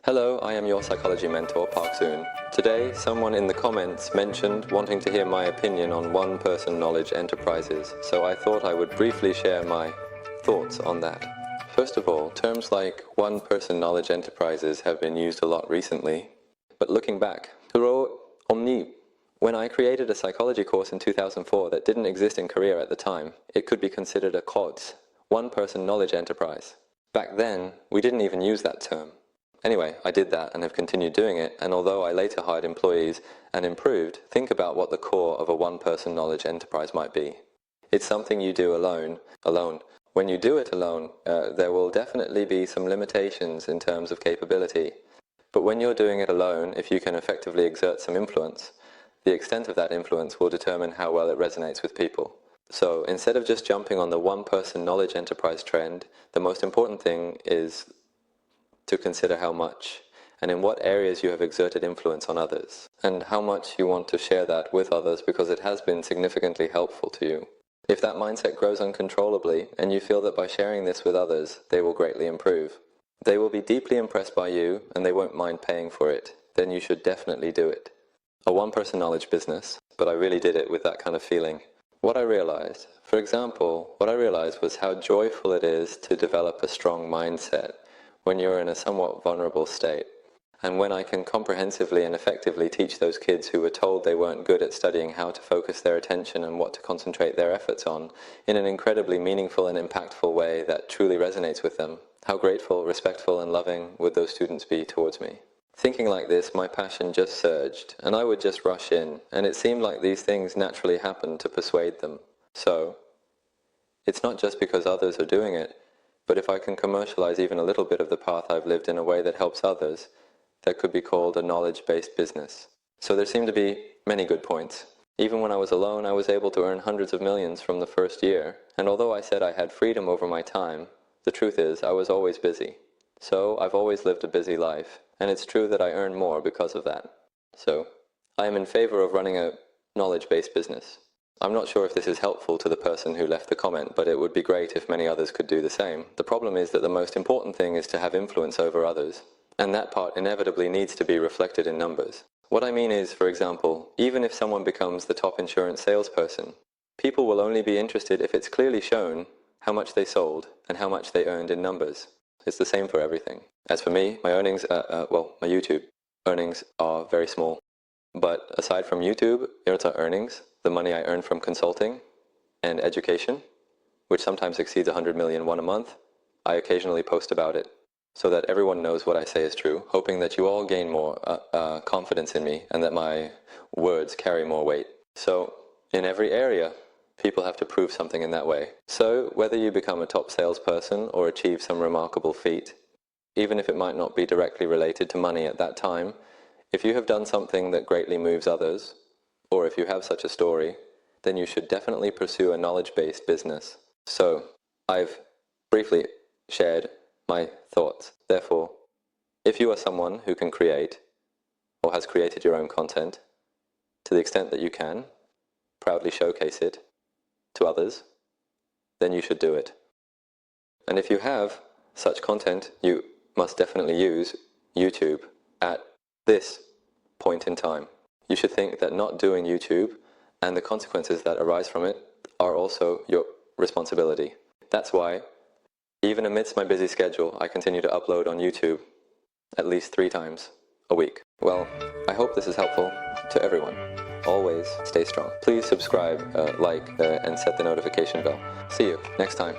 Hello, I am your psychology mentor, Park Seni. Today, someone in the comments mentioned wanting to hear my opinion on one-person knowledge enterprises, so I thought I would briefly share my thoughts on that. First of all, terms like one-person knowledge enterprises have been used a lot recently, but looking back, when I created a psychology course in 2004 that didn't exist in Korea at the time, it could be considered a KODS, one-person knowledge enterprise. Back then, we didn't even use that term. Anyway, I did that and have continued doing it, and although I later hired employees and improved, think about what the core of a one-person knowledge enterprise might be. It's something you do alone. When you do it alone, there will definitely be some limitations in terms of capability. But when you're doing it alone, if you can effectively exert some influence, the extent of that influence will determine how well it resonates with people. So instead of just jumping on the one-person knowledge enterprise trend, the most important thing is to consider how much and in what areas you have exerted influence on others, and how much you want to share that with others because it has been significantly helpful to you. If that mindset grows uncontrollably and you feel that by sharing this with others, they will greatly improve, they will be deeply impressed by you and they won't mind paying for it, then you should definitely do it. A one-person knowledge business, but I really did it with that kind of feeling. What I realized was how joyful it is to develop a strong mindset when you're in a somewhat vulnerable state. And when I can comprehensively and effectively teach those kids who were told they weren't good at studying how to focus their attention and what to concentrate their efforts on in an incredibly meaningful and impactful way that truly resonates with them, how grateful, respectful and loving would those students be towards me? Thinking like this, my passion just surged, and I would just rush in, and it seemed like these things naturally happened to persuade them. So, it's not just because others are doing it, but if I can commercialize even a little bit of the path I've lived in a way that helps others, that could be called a knowledge-based business. So there seem to be many good points. Even when I was alone, I was able to earn hundreds of millions from the first year, and although I said I had freedom over my time, the truth is I was always busy. So I've always lived a busy life, and it's true that I earn more because of that. So I am in favor of running a knowledge-based business. I'm not sure if this is helpful to the person who left the comment, but it would be great if many others could do the same. The problem is that the most important thing is to have influence over others, and that part inevitably needs to be reflected in numbers. What I mean is, for example, even if someone becomes the top insurance salesperson, people will only be interested if it's clearly shown how much they sold and how much they earned in numbers. It's the same for everything. As for me, my earnings, my YouTube earnings are very small. But aside from YouTube earnings, the money I earn from consulting and education, which sometimes exceeds 100 million won a month, I occasionally post about it so that everyone knows what I say is true, hoping that you all gain more confidence in me and that my words carry more weight. So in every area, people have to prove something in that way. So whether you become a top salesperson or achieve some remarkable feat, even if it might not be directly related to money at that time, if you have done something that greatly moves others, or if you have such a story, then you should definitely pursue a knowledge-based business. So, I've briefly shared my thoughts. Therefore, if you are someone who can create, or has created your own content, to the extent that you can, proudly showcase it to others, then you should do it. And if you have such content, you must definitely use YouTube at this point in time. You should think that not doing YouTube and the consequences that arise from it are also your responsibility. That's why, even amidst my busy schedule, I continue to upload on YouTube at least 3 times a week. Well, I hope this is helpful to everyone. Always stay strong. Please subscribe, like, and set the notification bell. See you next time.